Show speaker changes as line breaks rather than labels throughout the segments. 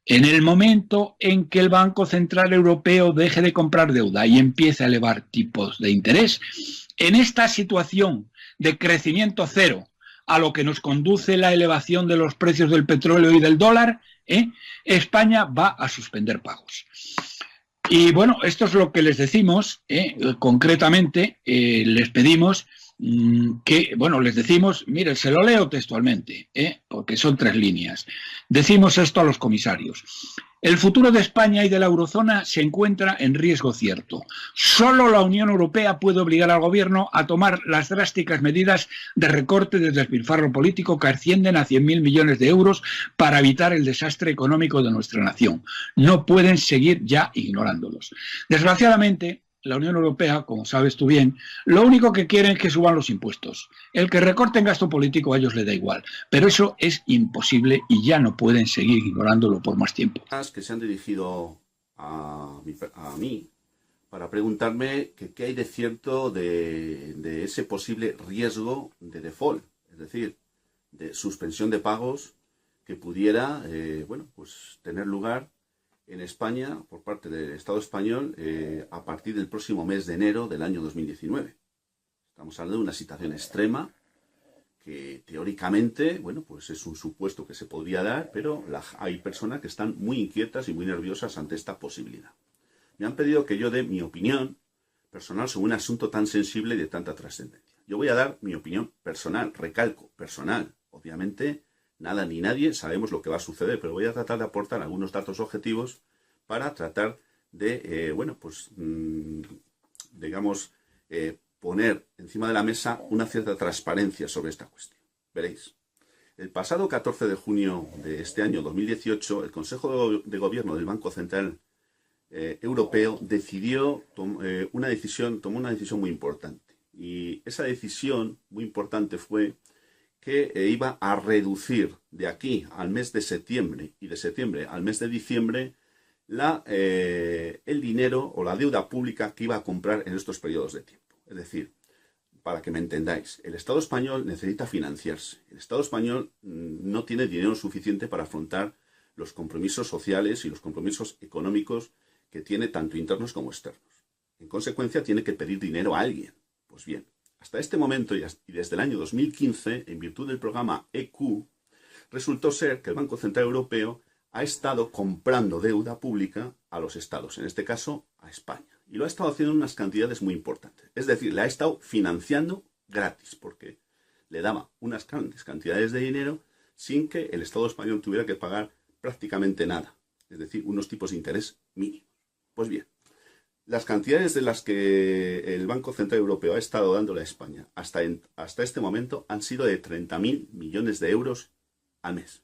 En el momento en que el Banco Central Europeo deje de comprar deuda y empiece a elevar tipos de interés, en esta situación de crecimiento cero, a lo que nos conduce la elevación de los precios del petróleo y del dólar, España va a suspender pagos. Y bueno, esto es lo que les decimos, concretamente, les pedimos que, bueno, les decimos, mire, se lo leo textualmente, porque son 3 líneas. Decimos esto a los comisarios. El futuro de España y de la eurozona se encuentra en riesgo cierto. Solo la Unión Europea puede obligar al gobierno a tomar las drásticas medidas de recorte de despilfarro político que ascienden a 100.000 millones de euros para evitar el desastre económico de nuestra nación. No pueden seguir ya ignorándolos. Desgraciadamente, la Unión Europea, como sabes tú bien, lo único que quieren es que suban los impuestos. El que recorten gasto político a ellos les da igual, pero eso es imposible y ya no pueden seguir ignorándolo por más tiempo.
Que se han dirigido a mí para preguntarme qué hay de cierto de ese posible riesgo de default, es decir, de suspensión de pagos que pudiera pues tener lugar en España por parte del Estado español a partir del próximo mes de enero del año 2019. Estamos hablando de una situación extrema que teóricamente, bueno, pues es un supuesto que se podría dar, pero hay personas que están muy inquietas y muy nerviosas ante esta posibilidad. Me han pedido que yo dé mi opinión personal sobre un asunto tan sensible y de tanta trascendencia. Yo voy a dar mi opinión personal, recalco, personal. Obviamente, nada ni nadie sabemos lo que va a suceder, pero voy a tratar de aportar algunos datos objetivos para tratar de, poner encima de la mesa una cierta transparencia sobre esta cuestión. Veréis, el pasado 14 de junio de este año 2018, el Consejo de Gobierno del Banco Central Europeo tomó una decisión muy importante. Y esa decisión muy importante fue que iba a reducir de aquí al mes de septiembre y de septiembre al mes de diciembre el dinero o la deuda pública que iba a comprar en estos periodos de tiempo. Es decir, para que me entendáis, el Estado español necesita financiarse. El Estado español no tiene dinero suficiente para afrontar los compromisos sociales y los compromisos económicos que tiene tanto internos como externos. En consecuencia, tiene que pedir dinero a alguien. Pues bien, hasta este momento y desde el año 2015, en virtud del programa EQ, resultó ser que el Banco Central Europeo ha estado comprando deuda pública a los estados, en este caso a España. Y lo ha estado haciendo en unas cantidades muy importantes. Es decir, la ha estado financiando gratis, porque le daba unas grandes cantidades de dinero sin que el Estado español tuviera que pagar prácticamente nada. Es decir, unos tipos de interés mínimos. Pues bien, las cantidades de las que el Banco Central Europeo ha estado dándole a España hasta este momento han sido de 30.000 millones de euros al mes.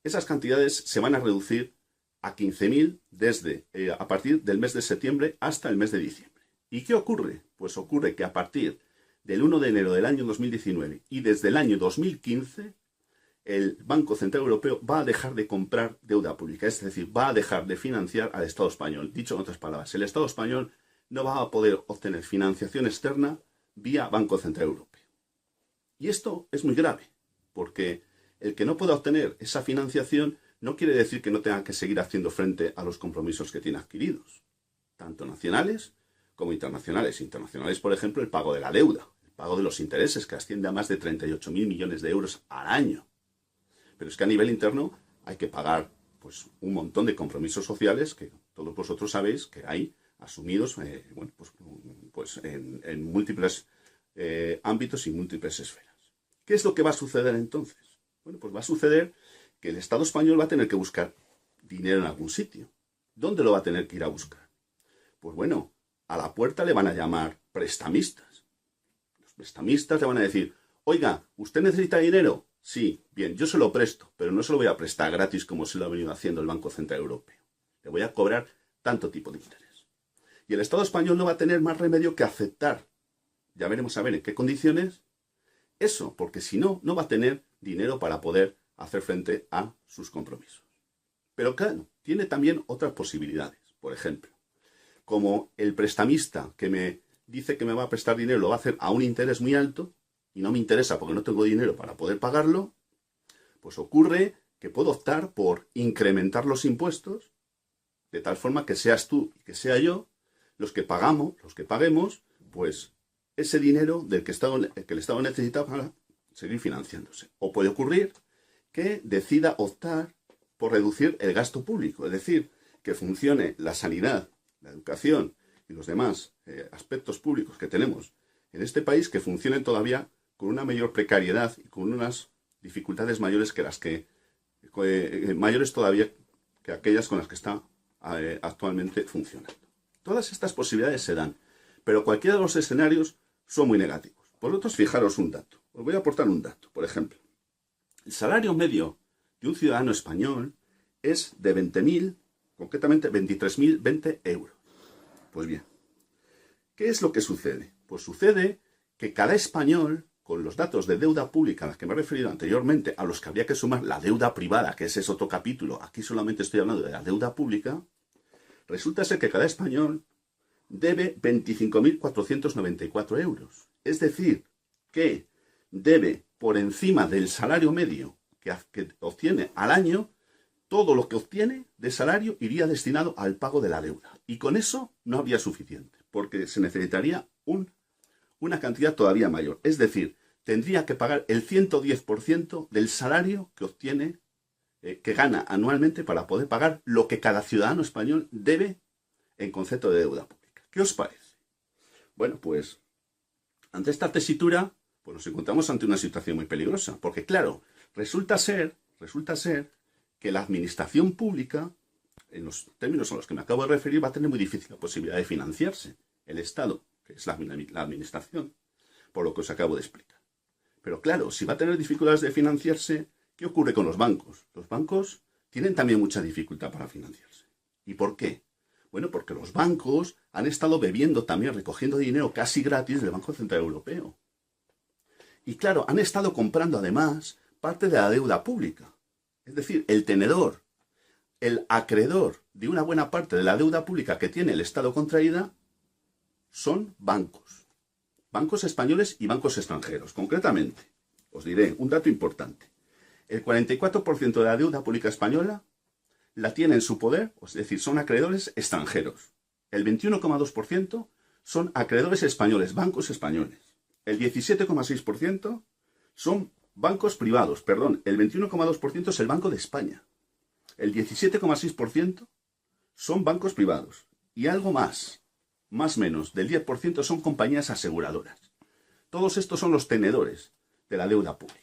Esas cantidades se van a reducir a 15.000 a partir del mes de septiembre hasta el mes de diciembre. ¿Y qué ocurre? Pues ocurre que a partir del 1 de enero del año 2019 y desde el año 2015, el Banco Central Europeo va a dejar de comprar deuda pública, es decir, va a dejar de financiar al Estado español. Dicho en otras palabras, el Estado español no va a poder obtener financiación externa vía Banco Central Europeo. Y esto es muy grave, porque el que no pueda obtener esa financiación no quiere decir que no tenga que seguir haciendo frente a los compromisos que tiene adquiridos, tanto nacionales como internacionales. Internacionales, por ejemplo, el pago de la deuda, el pago de los intereses, que asciende a más de 38.000 millones de euros al año. Pero es que a nivel interno hay que pagar pues, un montón de compromisos sociales que todos vosotros sabéis que hay asumidos en múltiples ámbitos y múltiples esferas. ¿Qué es lo que va a suceder entonces? Bueno, pues va a suceder que el Estado español va a tener que buscar dinero en algún sitio. ¿Dónde lo va a tener que ir a buscar? Pues bueno, a la puerta le van a llamar prestamistas. Los prestamistas le van a decir, oiga, ¿usted necesita dinero? Sí, bien, yo se lo presto, pero no se lo voy a prestar gratis como se lo ha venido haciendo el Banco Central Europeo. Le voy a cobrar tanto tipo de interés. Y el Estado español no va a tener más remedio que aceptar, ya veremos a ver en qué condiciones, eso, porque si no, no va a tener dinero para poder hacer frente a sus compromisos. Pero claro, tiene también otras posibilidades. Por ejemplo, como el prestamista que me dice que me va a prestar dinero lo va a hacer a un interés muy alto y no me interesa porque no tengo dinero para poder pagarlo, pues ocurre que puedo optar por incrementar los impuestos de tal forma que seas tú y que sea yo los que paguemos, pues ese dinero del que el Estado necesita para seguir financiándose. O puede ocurrir que decida optar por reducir el gasto público, es decir, que funcione la sanidad, la educación y los demás aspectos públicos que tenemos en este país, que funcionen todavía con una mayor precariedad y con unas dificultades mayores mayores todavía que aquellas con las que está actualmente funcionando. Todas estas posibilidades se dan, pero cualquiera de los escenarios son muy negativos. Por otro, fijaros un dato. Os voy a aportar un dato. Por ejemplo, el salario medio de un ciudadano español es de 20.000, concretamente 23.020 euros. Pues bien, ¿qué es lo que sucede? Pues sucede que cada español, con los datos de deuda pública a los que me he referido anteriormente, a los que habría que sumar la deuda privada, que ese es otro capítulo, aquí solamente estoy hablando de la deuda pública, resulta ser que cada español debe 25.494 euros. Es decir, que debe por encima del salario medio que obtiene al año, todo lo que obtiene de salario iría destinado al pago de la deuda. Y con eso no habría suficiente, porque se necesitaría una cantidad todavía mayor. Es decir, tendría que pagar el 110% del salario que obtiene, que gana anualmente para poder pagar lo que cada ciudadano español debe en concepto de deuda pública. ¿Qué os parece? Bueno, pues ante esta tesitura, pues nos encontramos ante una situación muy peligrosa, porque claro, resulta ser que la administración pública, en los términos a los que me acabo de referir, va a tener muy difícil la posibilidad de financiarse. El Estado, que es la administración, por lo que os acabo de explicar. Pero claro, si va a tener dificultades de financiarse, ¿qué ocurre con los bancos? Los bancos tienen también mucha dificultad para financiarse. ¿Y por qué? Bueno, porque los bancos han estado bebiendo también, recogiendo dinero casi gratis del Banco Central Europeo. Y claro, han estado comprando además parte de la deuda pública. Es decir, el tenedor, el acreedor de una buena parte de la deuda pública que tiene el Estado contraída son bancos. Bancos españoles y bancos extranjeros. Concretamente, os diré un dato importante. El 44% de la deuda pública española la tiene en su poder, es decir, son acreedores extranjeros. El 21,2% son acreedores españoles, bancos españoles. El 17,6% son bancos privados, perdón, el 21,2% es el Banco de España. El 17,6% son bancos privados. Y algo más menos del 10% son compañías aseguradoras. Todos estos son los tenedores de la deuda pública.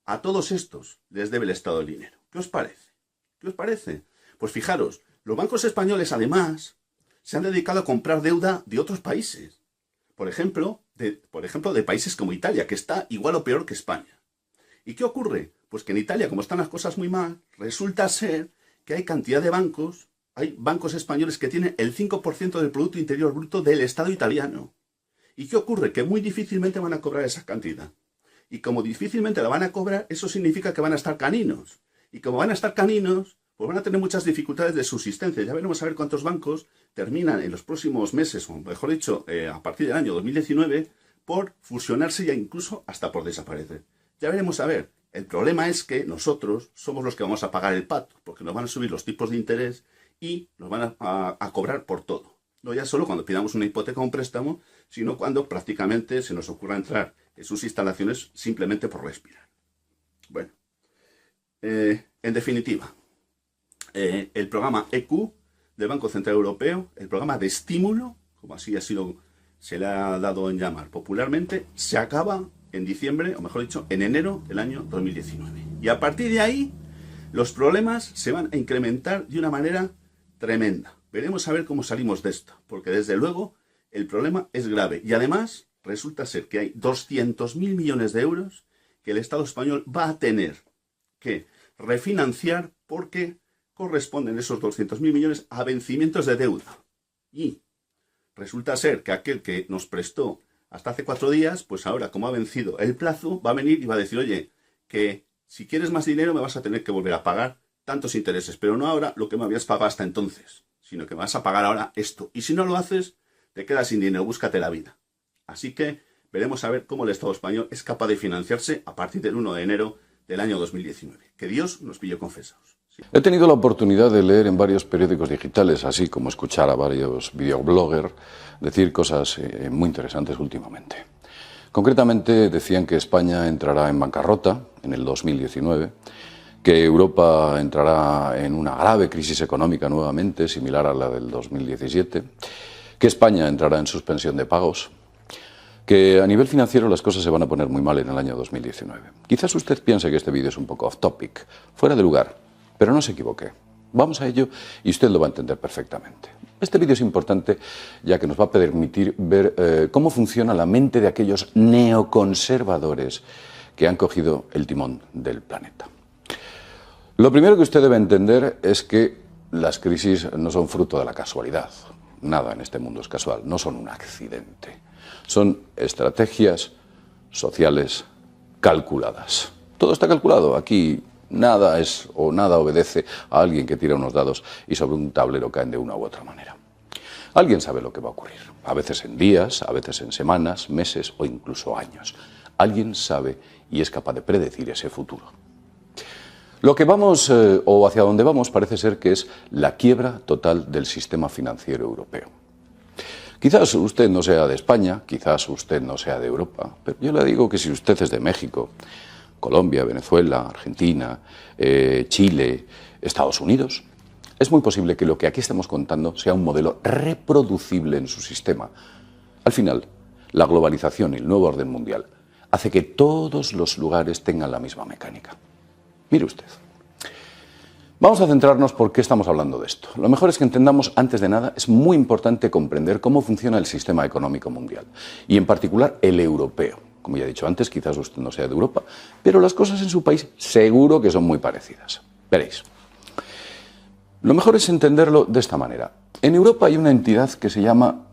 A todos estos les debe el Estado el dinero. ¿Qué os parece? ¿Qué os parece? Pues fijaros, los bancos españoles además se han dedicado a comprar deuda de otros países. Por ejemplo, de países como Italia, que está igual o peor que España. ¿Y qué ocurre? Pues que en Italia, como están las cosas muy mal, resulta ser que hay cantidad de bancos, hay bancos españoles que tienen el 5% del Producto Interior Bruto del Estado italiano. ¿Y qué ocurre? Que muy difícilmente van a cobrar esa cantidad. Y como difícilmente la van a cobrar, eso significa que van a estar caninos. Y como van a estar caninos, pues van a tener muchas dificultades de subsistencia. Ya veremos a ver cuántos bancos terminan en los próximos meses, o mejor dicho, a partir del año 2019, por fusionarse e incluso hasta por desaparecer. Ya veremos a ver. El problema es que nosotros somos los que vamos a pagar el pato, porque nos van a subir los tipos de interés y nos van a cobrar por todo. No ya solo cuando pidamos una hipoteca o un préstamo, sino cuando prácticamente se nos ocurra entrar en sus instalaciones simplemente por respirar. Bueno, en definitiva, el programa EQ del Banco Central Europeo, el programa de estímulo, como así se le ha dado en llamar popularmente, se acaba en diciembre, o mejor dicho, en enero del año 2019. Y a partir de ahí, los problemas se van a incrementar de una manera tremenda. Veremos a ver cómo salimos de esto, porque desde luego el problema es grave. Y además, resulta ser que hay 200.000 millones de euros que el Estado español va a tener que refinanciar porque corresponden esos 200.000 millones a vencimientos de deuda. Y resulta ser que aquel que nos prestó hasta hace 4 días, pues ahora como ha vencido el plazo, va a venir y va a decir, oye, que si quieres más dinero me vas a tener que volver a pagar tantos intereses, pero no ahora lo que me habías pagado hasta entonces, sino que me vas a pagar ahora esto. Y si no lo haces, te quedas sin dinero, búscate la vida. Así que veremos a ver cómo el Estado español es capaz de financiarse a partir del 1 de enero del año 2019. Que Dios nos pilló confesados. Sí.
He tenido la oportunidad de leer en varios periódicos digitales, así como escuchar a varios videobloggers decir cosas muy interesantes últimamente. Concretamente decían que España entrará en bancarrota en el 2019, que Europa entrará en una grave crisis económica nuevamente, similar a la del 2017, que España entrará en suspensión de pagos, que a nivel financiero las cosas se van a poner muy mal en el año 2019. Quizás usted piense que este vídeo es un poco off topic, fuera de lugar, pero no se equivoque. Vamos a ello y usted lo va a entender perfectamente. Este vídeo es importante ya que nos va a permitir ver cómo funciona la mente de aquellos neoconservadores que han cogido el timón del planeta. Lo primero que usted debe entender es que las crisis no son fruto de la casualidad. Nada en este mundo es casual, no son un accidente. Son estrategias sociales calculadas. Todo está calculado. Aquí nada es o nada obedece a alguien que tira unos dados y sobre un tablero caen de una u otra manera. Alguien sabe lo que va a ocurrir. A veces en días, a veces en semanas, meses o incluso años. Alguien sabe y es capaz de predecir ese futuro. Lo que vamos o hacia donde vamos parece ser que es la quiebra total del sistema financiero europeo. Quizás usted no sea de España, quizás usted no sea de Europa, pero yo le digo que si usted es de México, Colombia, Venezuela, Argentina, Chile, Estados Unidos, es muy posible que lo que aquí estamos contando sea un modelo reproducible en su sistema. Al final, la globalización y el nuevo orden mundial hace que todos los lugares tengan la misma mecánica. Mire usted. Vamos a centrarnos por qué estamos hablando de esto. Lo mejor es que entendamos, antes de nada, es muy importante comprender cómo funciona el sistema económico mundial, y en particular el europeo. Como ya he dicho antes, quizás usted no sea de Europa, pero las cosas en su país seguro que son muy parecidas. Veréis. Lo mejor es entenderlo de esta manera. En Europa hay una entidad que se llama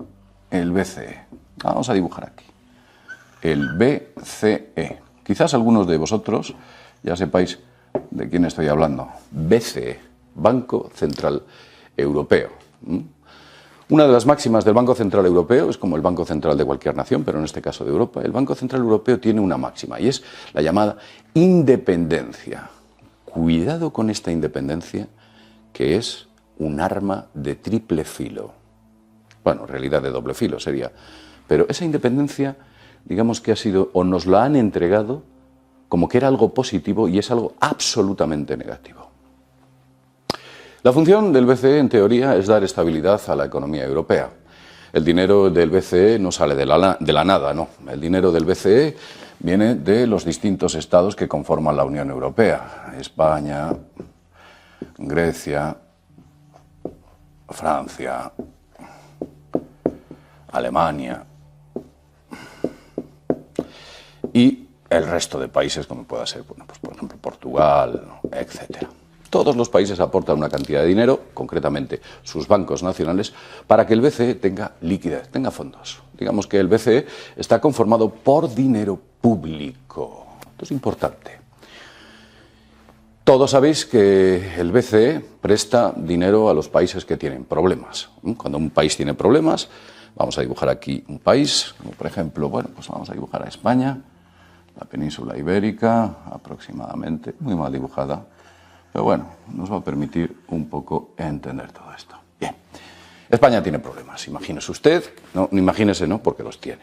el BCE. Vamos a dibujar aquí. El BCE. Quizás algunos de vosotros ya sepáis de quién estoy hablando. BCE, Banco Central Europeo. Una de las máximas del Banco Central Europeo, es como el Banco Central de cualquier nación, pero en este caso de Europa, el Banco Central Europeo tiene una máxima y es la llamada independencia. Cuidado con esta independencia, que es un arma de triple filo. Bueno, en realidad de doble filo sería. Pero esa independencia, digamos que ha sido, o nos la han entregado, como que era algo positivo y es algo absolutamente negativo. La función del BCE, en teoría, es dar estabilidad a la economía europea. El dinero del BCE no sale de la nada, no. El dinero del BCE viene de los distintos estados que conforman la Unión Europea. España, Grecia, Francia, Alemania y el resto de países, como pueda ser, bueno, pues por ejemplo, Portugal, etc. Todos los países aportan una cantidad de dinero, concretamente sus bancos nacionales, para que el BCE tenga liquidez, tenga fondos. Digamos que el BCE está conformado por dinero público. Esto es importante. Todos sabéis que el BCE presta dinero a los países que tienen problemas. Cuando un país tiene problemas, vamos a dibujar aquí un país, como por ejemplo, bueno, pues vamos a dibujar a España, la península ibérica, aproximadamente, muy mal dibujada, pero bueno, nos va a permitir un poco entender todo esto. Bien, España tiene problemas, imagínese usted, no imagínese, no, porque los tiene.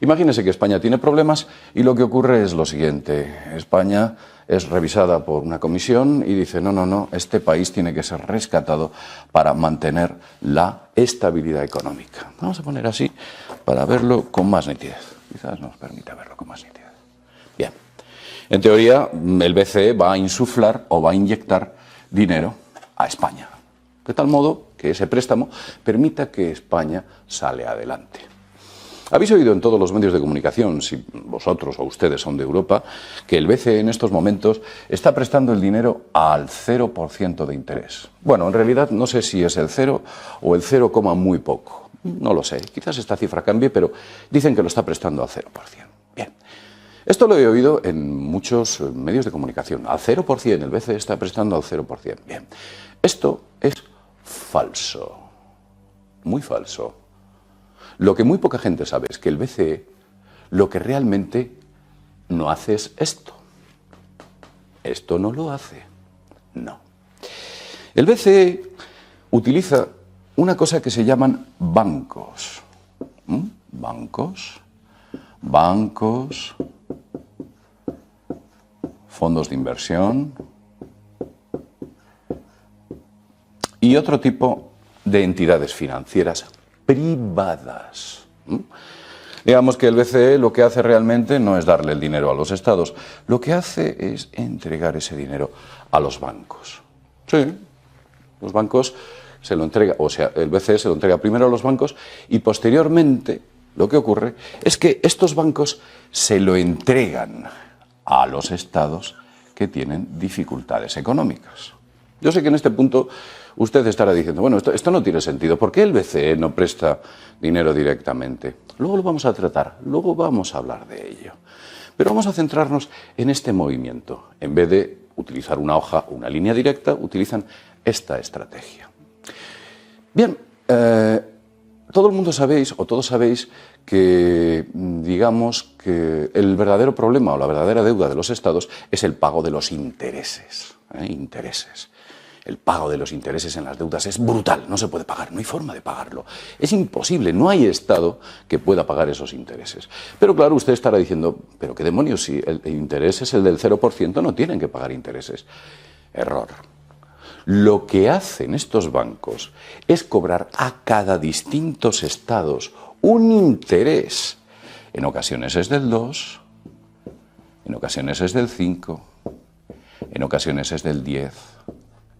Imagínese que España tiene problemas y lo que ocurre es lo siguiente. España es revisada por una comisión y dice, no, este país tiene que ser rescatado para mantener la estabilidad económica. Vamos a poner así para verlo con más nitidez. Quizás nos permita verlo con más nitidez. Bien, en teoría el BCE va a insuflar o va a inyectar dinero a España, de tal modo que ese préstamo permita que España sale adelante. Habéis oído en todos los medios de comunicación, si vosotros o ustedes son de Europa, que el BCE en estos momentos está prestando el dinero al 0% de interés. Bueno, en realidad no sé si es el 0 o el 0, muy poco. No lo sé, quizás esta cifra cambie, pero dicen que lo está prestando al 0%. Bien. Esto lo he oído en muchos medios de comunicación. Al 0%, el BCE está prestando al 0%. Bien, esto es falso, muy falso. Lo que muy poca gente sabe es que el BCE lo que realmente no hace es esto. Esto no lo hace, no. El BCE utiliza una cosa que se llaman bancos. Bancos, fondos de inversión y otro tipo de entidades financieras privadas. Digamos que el BCE lo que hace realmente no es darle el dinero a los estados, lo que hace es entregar ese dinero a los bancos. Sí, los bancos se lo entrega, o sea, el BCE se lo entrega primero a los bancos y posteriormente lo que ocurre es que estos bancos se lo entregan a los estados que tienen dificultades económicas. Yo sé que en este punto usted estará diciendo, bueno, esto no tiene sentido. ¿Por qué el BCE no presta dinero directamente? Luego lo vamos a tratar, luego vamos a hablar de ello. Pero vamos a centrarnos en este movimiento. En vez de utilizar una hoja, una línea directa, utilizan esta estrategia. Bien, todo el mundo sabéis, o todos sabéis, que digamos que el verdadero problema o la verdadera deuda de los estados es el pago de los intereses. El pago de los intereses en las deudas es brutal, no se puede pagar, no hay forma de pagarlo. Es imposible, no hay Estado que pueda pagar esos intereses. Pero claro, usted estará diciendo, pero qué demonios, si el interés es el del 0%, no tienen que pagar intereses. Error. Lo que hacen estos bancos es cobrar a cada distintos estados un interés. En ocasiones es del 2, en ocasiones es del 5, en ocasiones es del 10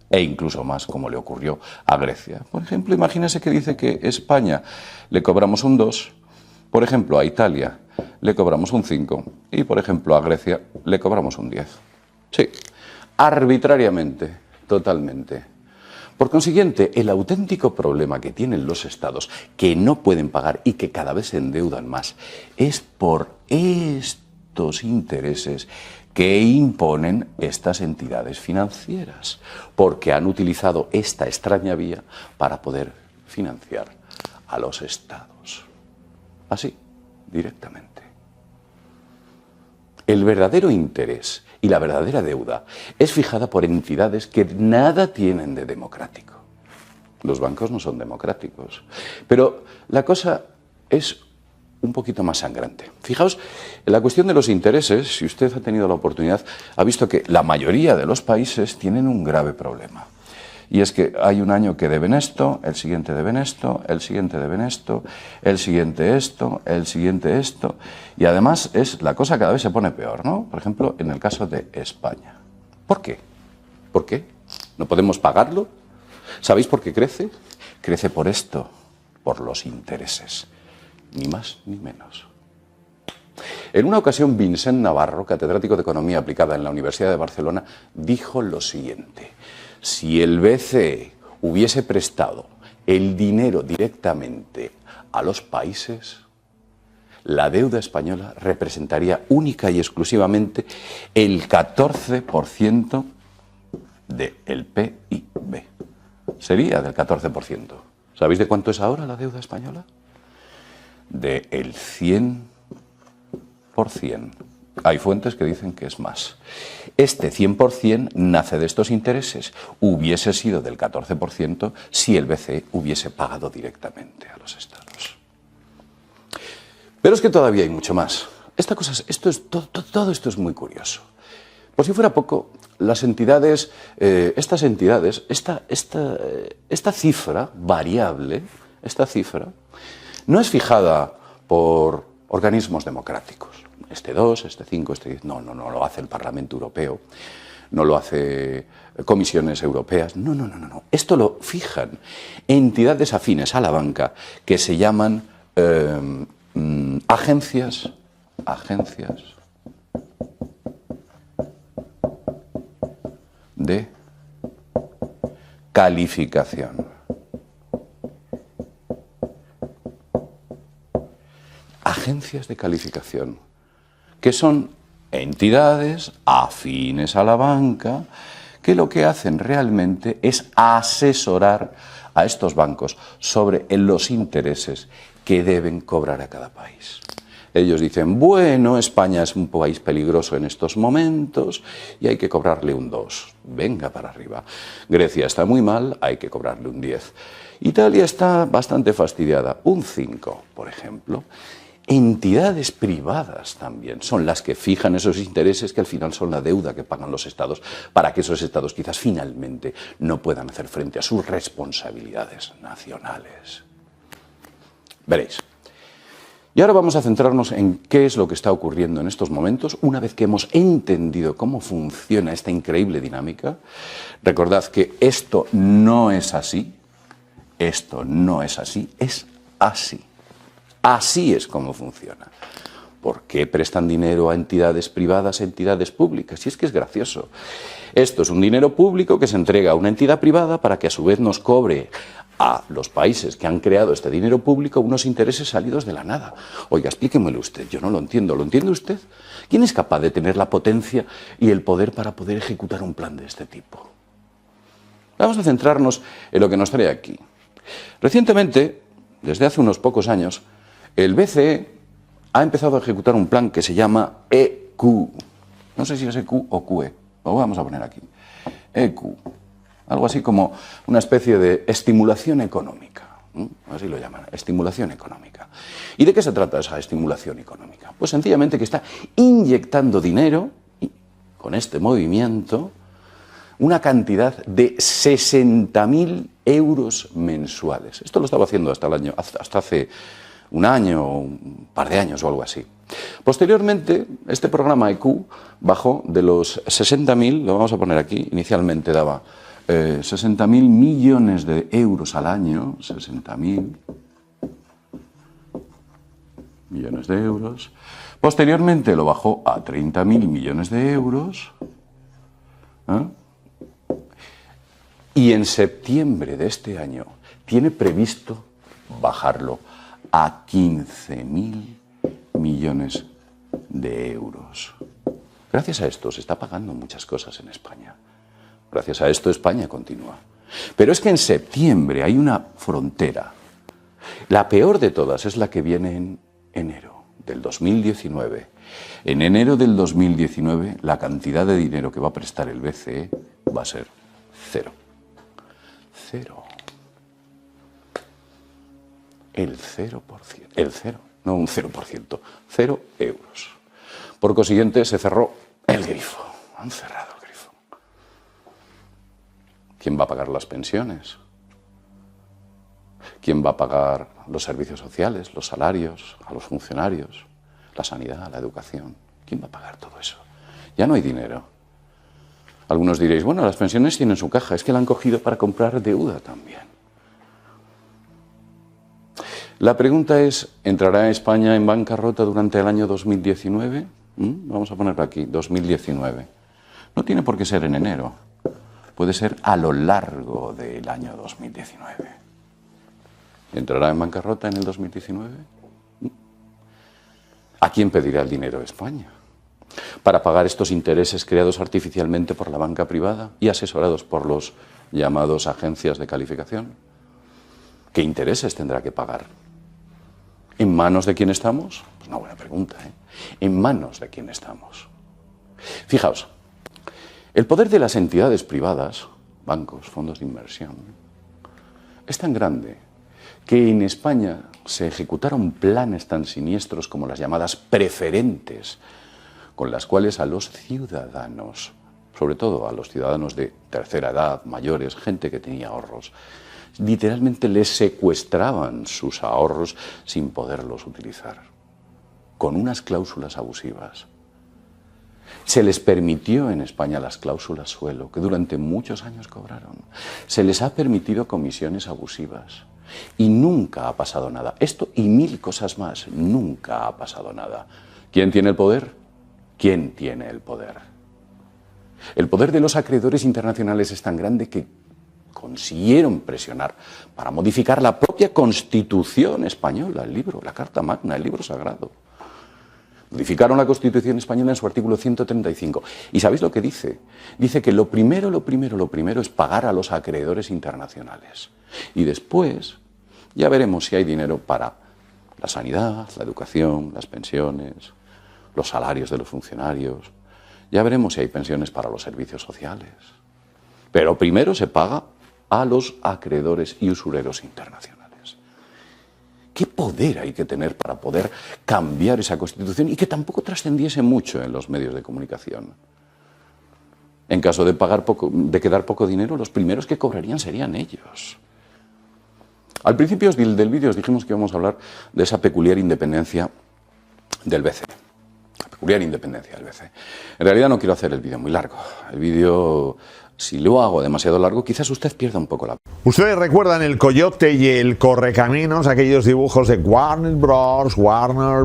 e incluso más, como le ocurrió a Grecia. Por ejemplo, imagínese que dice que a España le cobramos un 2, por ejemplo, a Italia le cobramos un 5 y, por ejemplo, a Grecia le cobramos un 10. Sí, arbitrariamente, totalmente. Por consiguiente, el auténtico problema que tienen los estados, que no pueden pagar y que cada vez se endeudan más, es por estos intereses que imponen estas entidades financieras, porque han utilizado esta extraña vía para poder financiar a los estados. Así, directamente. El verdadero interés y la verdadera deuda es fijada por entidades que nada tienen de democrático. Los bancos no son democráticos. Pero la cosa es un poquito más sangrante. Fijaos, en la cuestión de los intereses, si usted ha tenido la oportunidad, ha visto que la mayoría de los países tienen un grave problema. Y es que hay un año que deben esto, el siguiente deben esto, el siguiente deben esto, el siguiente esto, el siguiente esto. Y además la cosa cada vez se pone peor, ¿no? Por ejemplo, en el caso de España. ¿Por qué? ¿Por qué? ¿No podemos pagarlo? ¿Sabéis por qué crece? Crece por esto, por los intereses. Ni más ni menos. En una ocasión, Vicent Navarro, catedrático de Economía Aplicada en la Universidad de Barcelona, dijo lo siguiente: si el BCE hubiese prestado el dinero directamente a los países, la deuda española representaría única y exclusivamente el 14% del PIB. Sería del 14%. ¿Sabéis de cuánto es ahora la deuda española? Del 100%. Hay fuentes que dicen que es más. Este 100% nace de estos intereses. Hubiese sido del 14% si el BCE hubiese pagado directamente a los estados. Pero es que todavía hay mucho más. Todo esto es muy curioso. Por si fuera poco, las entidades, esta cifra variable, esta cifra, no es fijada por organismos democráticos. Este 2, este 5, este 10. No lo hace el Parlamento Europeo, no lo hace comisiones europeas. No. Esto lo fijan entidades afines a la banca que se llaman agencias de calificación. Agencias de calificación, que son entidades afines a la banca que lo que hacen realmente es asesorar a estos bancos sobre los intereses que deben cobrar a cada país. Ellos dicen, bueno, España es un país peligroso en estos momentos y hay que cobrarle un 2. Venga para arriba. Grecia está muy mal, hay que cobrarle un 10. Italia está bastante fastidiada, un 5, por ejemplo. Entidades privadas también son las que fijan esos intereses que al final son la deuda que pagan los estados para que esos estados quizás finalmente no puedan hacer frente a sus responsabilidades nacionales. Veréis. Y ahora vamos a centrarnos en qué es lo que está ocurriendo en estos momentos. Una vez que hemos entendido cómo funciona esta increíble dinámica, recordad que esto no es así, esto no es así, es así. Así es como funciona. ¿Por qué prestan dinero a entidades privadas, a entidades públicas? Y es que es gracioso. Esto es un dinero público que se entrega a una entidad privada para que a su vez nos cobre a los países que han creado este dinero público unos intereses salidos de la nada. Oiga, explíquemelo usted, yo no lo entiendo. ¿Lo entiende usted? ¿Quién es capaz de tener la potencia y el poder para poder ejecutar un plan de este tipo? Vamos a centrarnos en lo que nos trae aquí. Recientemente, desde hace unos pocos años, el BCE ha empezado a ejecutar un plan que se llama EQ. No sé si es EQ o QE, lo vamos a poner aquí. EQ. Algo así como una especie de estimulación económica. Así lo llaman, estimulación económica. ¿Y de qué se trata esa estimulación económica? Pues sencillamente que está inyectando dinero, con este movimiento, una cantidad de 60.000 euros mensuales. Esto lo estaba haciendo hasta hace un año, un par de años o algo así. Posteriormente, este programa EQ bajó de los 60.000, lo vamos a poner aquí, inicialmente daba 60.000 millones de euros al año, 60.000 millones de euros. Posteriormente lo bajó a 30.000 millones de euros. Y en septiembre de este año tiene previsto bajarlo a 15.000 millones de euros. Gracias a esto se está pagando muchas cosas en España. Gracias a esto España continúa. Pero es que en septiembre hay una frontera. La peor de todas es la que viene en enero del 2019. En enero del 2019 la cantidad de dinero que va a prestar el BCE va a ser cero. Cero. El 0%. El cero. No un 0%. 0 euros. Por consiguiente se cerró el grifo. Han cerrado el grifo. ¿Quién va a pagar las pensiones? ¿Quién va a pagar los servicios sociales, los salarios, a los funcionarios, la sanidad, la educación? ¿Quién va a pagar todo eso? Ya no hay dinero. Algunos diréis, bueno, las pensiones tienen su caja, es que la han cogido para comprar deuda también. La pregunta es, ¿entrará España en bancarrota durante el año 2019? Vamos a ponerlo aquí, 2019. No tiene por qué ser en enero. Puede ser a lo largo del año 2019. ¿Entrará en bancarrota en el 2019? ¿A quién pedirá el dinero España? ¿Para pagar estos intereses creados artificialmente por la banca privada y asesorados por los llamados agencias de calificación? ¿Qué intereses tendrá que pagar? ¿En manos de quién estamos? Pues una buena pregunta, ¿eh? ¿En manos de quién estamos? Fijaos, el poder de las entidades privadas, bancos, fondos de inversión, es tan grande que en España se ejecutaron planes tan siniestros como las llamadas preferentes, con las cuales a los ciudadanos, sobre todo a los ciudadanos de tercera edad, mayores, gente que tenía ahorros, literalmente les secuestraban sus ahorros sin poderlos utilizar, con unas cláusulas abusivas. Se les permitió en España las cláusulas suelo, que durante muchos años cobraron. Se les ha permitido comisiones abusivas. Y nunca ha pasado nada. Esto y mil cosas más, nunca ha pasado nada. ¿Quién tiene el poder? ¿Quién tiene el poder? El poder de los acreedores internacionales es tan grande que consiguieron presionar para modificar la propia Constitución española, el libro, la Carta Magna, el libro sagrado, Modificaron la Constitución española en su artículo 135. ¿Y sabéis lo que dice? Dice que lo primero es pagar a los acreedores internacionales. Y después ya veremos si hay dinero para la sanidad, la educación, las pensiones, los salarios de los funcionarios. Ya veremos si hay pensiones para los servicios sociales. Pero primero se paga a los acreedores y usureros internacionales. ¿Qué poder hay que tener para poder cambiar esa Constitución y que tampoco trascendiese mucho en los medios de comunicación? En caso de quedar poco dinero, los primeros que cobrarían serían ellos. Al principio del vídeo os dijimos que íbamos a hablar de esa peculiar independencia del BCE. La peculiar independencia del BCE. En realidad no quiero hacer el vídeo muy largo. El vídeo, si lo hago demasiado largo, quizás usted pierda un poco la...
Ustedes recuerdan el Coyote y el Correcaminos, aquellos dibujos de Warner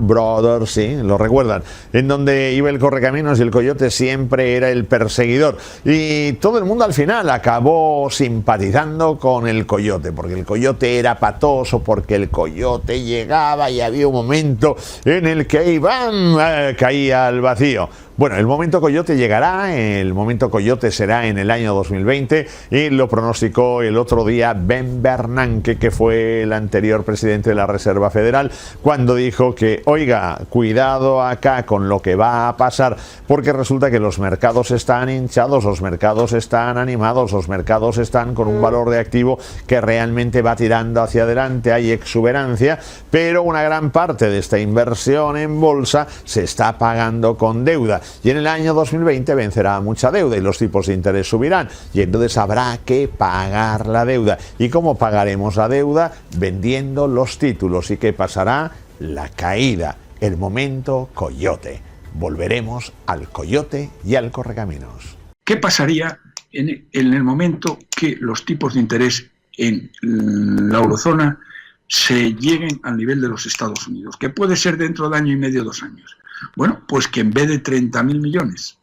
Brothers, sí, lo recuerdan, en donde iba el Correcaminos y el Coyote siempre era el perseguidor. Y todo el mundo al final acabó simpatizando con el Coyote, porque el Coyote era patoso, porque el Coyote llegaba y había un momento en el que Iván caía al vacío. Bueno, el momento Coyote llegará, el momento Coyote será en el año 2020 y lo pronosticó el otro día Ben Bernanke, que fue el anterior presidente de la Reserva Federal, cuando dijo que, oiga, cuidado acá con lo que va a pasar, porque resulta que los mercados están hinchados, los mercados están animados, los mercados están con un valor de activo que realmente va tirando hacia adelante, hay exuberancia, pero una gran parte de esta inversión en bolsa se está pagando con deuda. Y en el año 2020 vencerá mucha deuda y los tipos de interés subirán. Y entonces habrá que pagar la deuda. ¿Y cómo pagaremos la deuda? Vendiendo los títulos. ¿Y qué pasará? La caída. El momento Coyote. Volveremos al Coyote y al Correcaminos.
¿Qué pasaría en el momento que los tipos de interés en la eurozona se lleguen al nivel de los Estados Unidos? Que puede ser dentro de año y medio, 2 años. Bueno, pues que en vez de 30.000 millones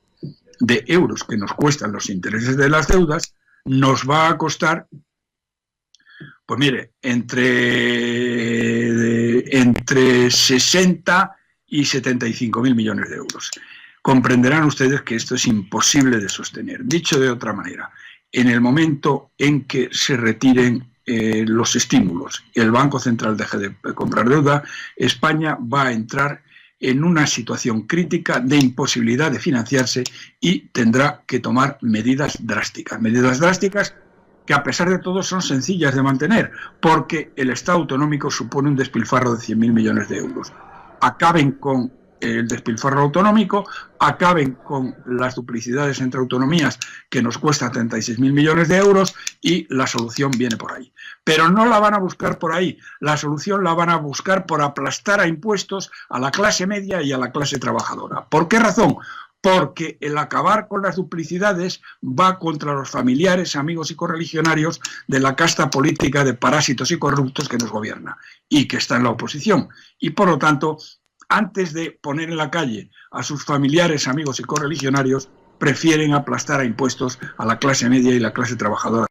de euros que nos cuestan los intereses de las deudas, nos va a costar, pues mire, entre 60 y 75.000 millones de euros. Comprenderán ustedes que esto es imposible de sostener. Dicho de otra manera, en el momento en que se retiren los estímulos y el Banco Central deje de comprar deuda, España va a entrar en una situación crítica de imposibilidad de financiarse y tendrá que tomar medidas drásticas que a pesar de todo son sencillas de mantener, porque el Estado autonómico supone un despilfarro de 100.000 millones de euros. Acaben con el despilfarro autonómico, acaben con las duplicidades entre autonomías que nos cuesta 36.000 millones de euros y la solución viene por ahí. Pero no la van a buscar por ahí, la solución la van a buscar por aplastar a impuestos a la clase media y a la clase trabajadora. ¿Por qué razón? Porque el acabar con las duplicidades va contra los familiares, amigos y correligionarios de la casta política de parásitos y corruptos que nos gobierna y que está en la oposición. Y por lo tanto, antes de poner en la calle a sus familiares, amigos y correligionarios, prefieren aplastar a impuestos a la clase media y la clase trabajadora.